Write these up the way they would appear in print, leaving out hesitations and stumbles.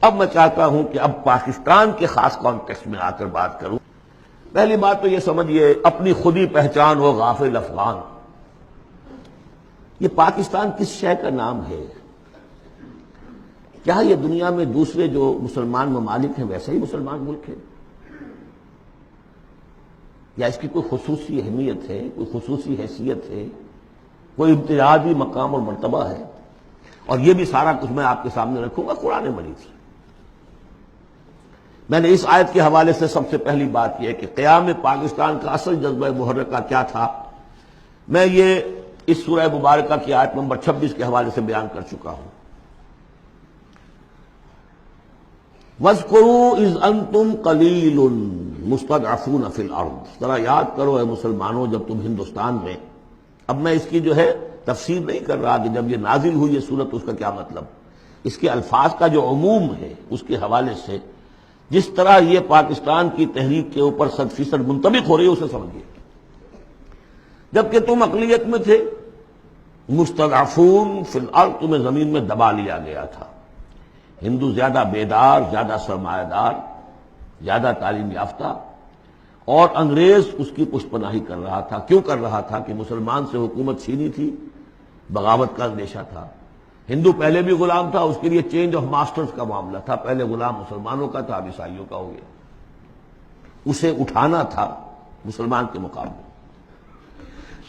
اب میں چاہتا ہوں کہ اب پاکستان کے خاص کانٹیکسٹ میں آ کر بات کروں. پہلی بات تو یہ سمجھیے، اپنی خودی پہچان ہو غافل افغان. یہ پاکستان کس شے کا نام ہے؟ کیا یہ دنیا میں دوسرے جو مسلمان ممالک ہیں ویسا ہی مسلمان ملک ہے، یا اس کی کوئی خصوصی اہمیت ہے، کوئی خصوصی حیثیت ہے، کوئی امتیازی مقام اور مرتبہ ہے؟ اور یہ بھی سارا کچھ میں آپ کے سامنے رکھوں گا قرآن مجید سے. میں نے اس آیت کے حوالے سے سب سے پہلی بات یہ کہ قیام پاکستان کا اصل جذبہ محرکہ کیا تھا، میں یہ اس سورہ مبارکہ کی آیت نمبر 26 کے حوالے سے بیان کر چکا ہوں. وَاذْكُرُوا إِذْ أَنْتُمْ قَلِيلٌ مُسْتَضْعَفُونَ فِي الْأَرْضِ. ذرا یاد کرو اے مسلمانوں جب تم ہندوستان میں. اب میں اس کی جو ہے تفسیر نہیں کر رہا کہ جب یہ نازل ہوئی یہ صورت اس کا کیا مطلب، اس کے الفاظ کا جو عموم ہے اس کے حوالے سے جس طرح یہ پاکستان کی تحریک کے اوپر 100% منطبق ہو رہی ہے اسے سمجھیے. جبکہ تم اقلیت میں تھے، مستضعفون فی الارض، تمہیں زمین میں دبا لیا گیا تھا. ہندو زیادہ بیدار، زیادہ سرمایہ دار، زیادہ تعلیم یافتہ، اور انگریز اس کی پشت پناہی کر رہا تھا. کیوں کر رہا تھا؟ کہ مسلمان سے حکومت چھینی تھی، بغاوت کا اندیشہ تھا. ہندو پہلے بھی غلام تھا، اس کے لیے چینج آف ماسٹرز کا معاملہ تھا. پہلے غلام مسلمانوں کا تھا، اب عیسائیوں کا ہو گیا. اسے اٹھانا تھا مسلمان کے مقابلے.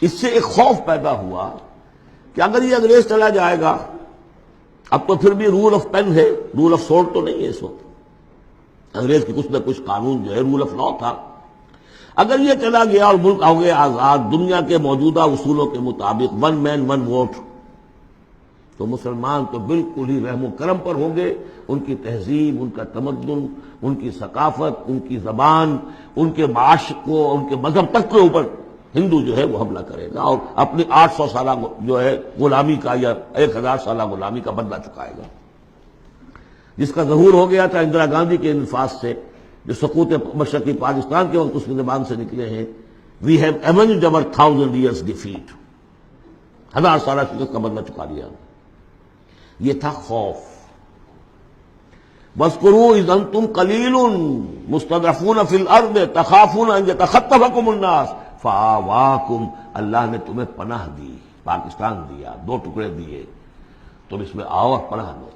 اس سے ایک خوف پیدا ہوا کہ اگر یہ انگریز چلا جائے گا، اب تو پھر بھی رول آف پین ہے، رول آف سورڈ تو نہیں ہے اس وقت. انگریز کی کچھ نہ کچھ قانون جو ہے رول آف لا تھا. اگر یہ چلا گیا اور ملک ہو گیا آزاد دنیا کے موجودہ اصولوں کے مطابق، ون مین ون ووٹ، تو مسلمان تو بالکل ہی رحم و کرم پر ہوں گے. ان کی تہذیب، ان کا تمدن، ان کی ثقافت، ان کی زبان، ان کے معاش کو، ان کے مذہب تک کے اوپر ہندو جو ہے وہ حملہ کرے گا اور اپنی 800 سالہ جو ہے غلامی کا یا 1000 سالہ غلامی کا بدلہ چکائے گا، جس کا ظہور ہو گیا تھا اندرا گاندھی کے انفاذ سے، جو سقوط مشرقی پاکستان کے وقت اس کی زبان سے نکلے ہیں. We have avenged our 1000 years defeat. 1000 سالہ شکست کا بدلہ چکا لیا. یہ تھا خوف. وَاذْكُرُوا إِذْ أَنْتُمْ قَلِيلٌ مُسْتَضْعَفُونَ فِي الْأَرْضِ تَخَافُونَ أَنْ يَتَخَطَّفَكُمُ النَّاسُ فَآوَاكُمْ. اللہ نے تمہیں پناہ دی، پاکستان دیا، 2 ٹکڑے دیے، تم اس میں آؤ اور پناہ لو.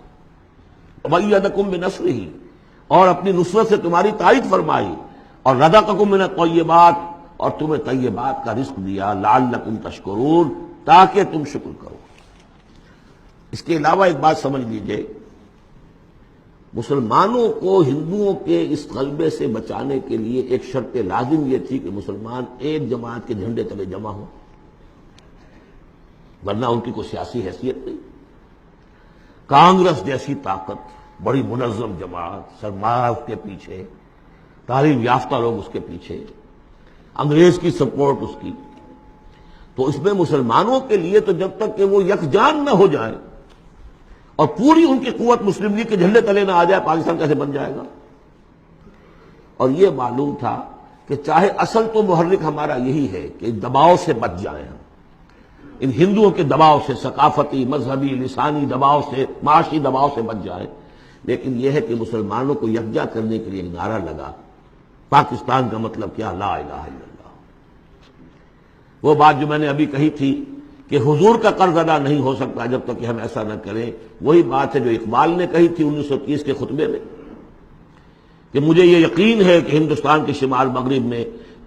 وَأَيَّدَكُمْ بِنَصْرِهِ، اور اپنی نصرت سے تمہاری تائید فرمائی. اور رَزَقَكُم مِّنَ الطَّيِّبَاتِ، اور تمہیں طیبات کا رزق دیا. لَعَلَّكُمْ تَشْكُرُونَ، تاکہ تم شکر کرو. اس کے علاوہ ایک بات سمجھ لیجئے، مسلمانوں کو ہندوؤں کے اس غلبے سے بچانے کے لیے ایک شرط لازم یہ تھی کہ مسلمان ایک جماعت کے جھنڈے تلے جمع ہوں، ورنہ ان کی کوئی سیاسی حیثیت نہیں. کانگریس جیسی طاقت، بڑی منظم جماعت، سرمایہ اس کے پیچھے، تعلیم یافتہ لوگ اس کے پیچھے، انگریز کی سپورٹ اس کی، تو اس میں مسلمانوں کے لیے تو جب تک کہ وہ یکجان نہ ہو جائیں اور پوری ان کی قوت مسلم لیگ کے جھنڈے تلے نہ آ جائے، پاکستان کیسے بن جائے گا؟ اور یہ معلوم تھا کہ چاہے اصل تو محرک ہمارا یہی ہے کہ دباؤ سے بچ جائیں ہم، ان ہندوؤں کے دباؤ سے، ثقافتی، مذہبی، لسانی دباؤ سے، معاشی دباؤ سے بچ جائیں، لیکن یہ ہے کہ مسلمانوں کو یکجا کرنے کے لیے ایک نعرہ لگا. پاکستان کا مطلب کیا؟ لا الہ الا اللہ. وہ بات جو میں نے ابھی کہی تھی کہ حضور کا قرض ادا نہیں ہو سکتا جب تک کہ ہم ایسا نہ کریں، وہی بات ہے جو اقبال نے کہی تھی 1930 کے خطبے میں کہ مجھے یہ یقین ہے کہ ہندوستان کے شمال مغرب میں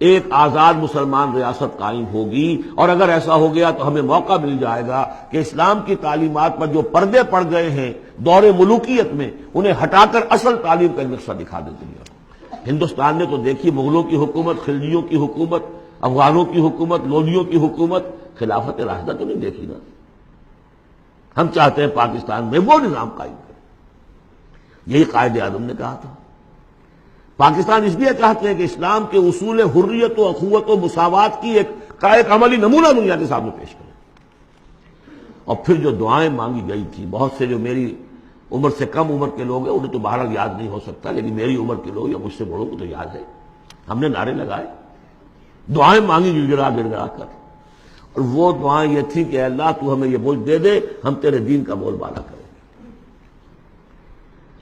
ایک آزاد مسلمان ریاست قائم ہوگی، اور اگر ایسا ہو گیا تو ہمیں موقع مل جائے گا کہ اسلام کی تعلیمات پر جو پردے پڑ گئے ہیں دور ملوکیت میں، انہیں ہٹا کر اصل تعلیم کا نقشہ دکھا دے دنیا کو. ہندوستان نے تو دیکھی مغلوں کی حکومت، خلجیوں کی حکومت، افغانوں کی حکومت، لودھیوں کی حکومت، خلافت راشدہ تو نہیں دیکھی نا. ہم چاہتے ہیں پاکستان میں وہ نظام قائم کریں. یہی قائد اعظم نے کہا تھا. پاکستان اس لیے چاہتے ہیں کہ اسلام کے اصول حریت و اخوت و مساوات کی ایک عملی نمونہ دنیا کے سامنے پیش کریں. اور پھر جو دعائیں مانگی گئی تھی، بہت سے جو میری عمر سے کم عمر کے لوگ ہیں انہیں تو بہرحال یاد نہیں ہو سکتا، لیکن میری عمر کے لوگ یا مجھ سے بڑوں کو تو یاد ہے. ہم نے نعرے لگائے، دعائیں مانگی گڑ گڑا کر، اور وہ دعائیں یہ تھی کہ اے اللہ تو ہمیں یہ ملک دے دے، ہم تیرے دین کا بول بالا کریں.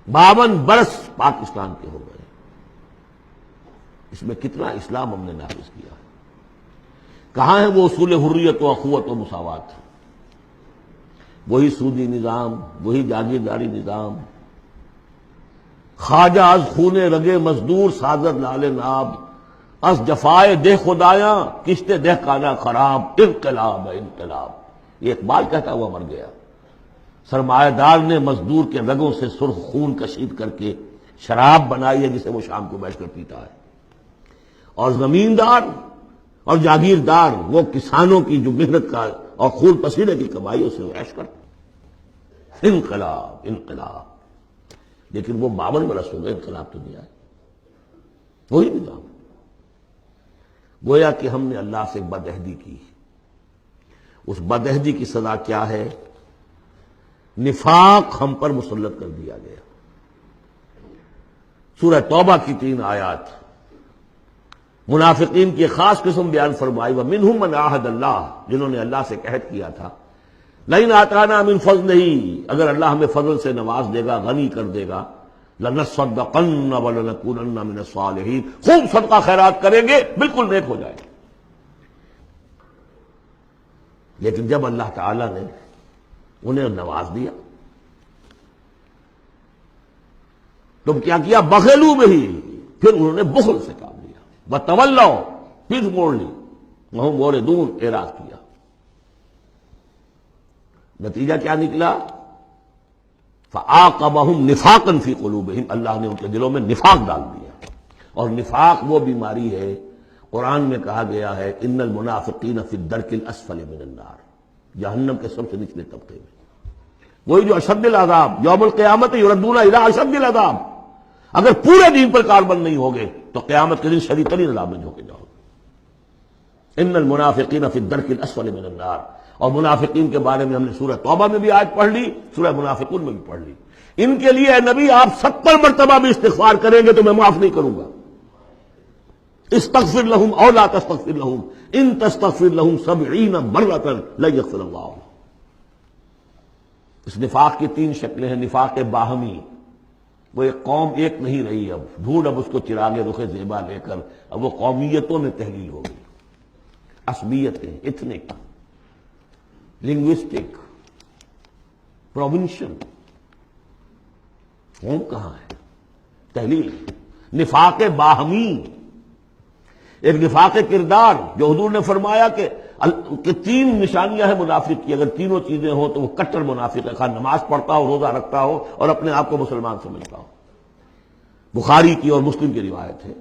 52 برس پاکستان کے ہو گئے، اس میں کتنا اسلام ہم نے نافذ کیا ہے؟ کہاں ہے وہ اصول حریت و اخوت و مساوات؟ وہی سودی نظام، وہی جاگیرداری نظام، خواجہ از خون رگے مزدور سازد لال ناب، از جفائے دہ خدایاں کشت دہ کانا خراب، انقلاب ہے انقلاب۔ یہ اقبال کہتا ہوا مر گیا۔ سرمایہ دار نے مزدور کے رگوں سے سرخ خون کشید کر کے شراب بنائی ہے جسے وہ شام کو بیٹھ کر پیتا ہے، اور زمیندار اور جاگیردار وہ کسانوں کی جو محنت کا اور خون پسینے کی کمائی اسے عیش کرتے۔ انقلاب انقلاب، لیکن وہ 52 برس ہو گئے، انقلاب تو نہیں آیا، وہی نظام۔ گویا کہ ہم نے اللہ سے بدعہدی کی، اس بدعہدی کی سزا کیا ہے؟ نفاق ہم پر مسلط کر دیا گیا۔ سورہ توبہ کی 3 آیات منافقین کی خاص قسم بیان فرمائی، وَمِنْهُمْ مَنْ عَاهَدَ اللَّهُ، جنہوں نے اللہ سے عہد کیا تھا، لَئِنْ آتَانَا مِنْ فَضْلِهِ، اگر اللہ ہمیں فضل سے نواز دے گا، غنی کر دے گا، لَنَصَّدَّقَنَّ وَلَنَكُونَنَّ مِنَ الصَّالِحِينَ، خوب صدقہ خیرات کریں گے، بالکل نیک ہو جائیں گے۔ لیکن جب اللہ تعالیٰ نے انہیں نواز دیا، تم کیا کیا؟ بخلوا بہ، پھر انہوں نے بخل سے کام لیا، وتولوا، پھر موڑ لی، وہم موردون، اعراض کیا۔ نتیجہ کیا نکلا؟ فعاقبہم نفاقا فی قلوبہم، اللہ نے ان کے دلوں میں نفاق ڈال دیا۔ اور نفاق وہ بیماری ہے، قرآن میں کہا گیا ہے ان المنافقین فی الدرک الاسفل من النار، جہنم کے سب سے نچلے طبقے میں، وہی جو اشد العذاب، یوم القیامت یردون الی اشد العذاب، اگر پورے دین پر کاربند نہیں ہوگے تو قیامت کے دن شدید ترین عذاب میں جھونکے جاؤ گے۔ ان المنافقین فی الدرک الاسفل من النار، اور منافقین کے بارے میں ہم نے سورہ توبہ میں بھی آیت پڑھ لی، سورہ منافقون میں بھی پڑھ لی۔ ان کے لیے اے نبی آپ 70 مرتبہ بھی استغفار کریں گے تو میں معاف نہیں کروں گا۔ استغفر لهم او لا تستغفر لهم ان تستغفر لهم 70 مرۃ لن یغفر اللہ۔ اس نفاق کی 3 شکلیں ہیں۔ نفاق باہمی، وہ ایک قوم ایک نہیں رہی، اب ڈھونڈ اب اس کو چراغ رخ زیبا لے کر اب وہ قومیتوں میں تحلیل ہو گئی، عصبیتیں، ایتھنک، لنگوسٹک، پروونشل، قوم کہاں ہے؟ تحلیل۔ نفاق باہمی، ایک نفاق کردار، جو حضور نے فرمایا کہ 3 نشانیاں ہیں منافق کی، اگر تینوں چیزیں ہوں تو وہ کٹر منافق ہے، خواہ نماز پڑھتا ہو، روزہ رکھتا ہو اور اپنے آپ کو مسلمان سمجھتا ہو۔ بخاری کی اور مسلم کی روایت ہے،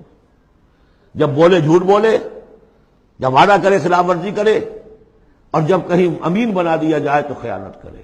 جب بولے جھوٹ بولے، جب وعدہ کرے خلاف ورزی کرے، اور جب کہیں امین بنا دیا جائے تو خیانت کرے۔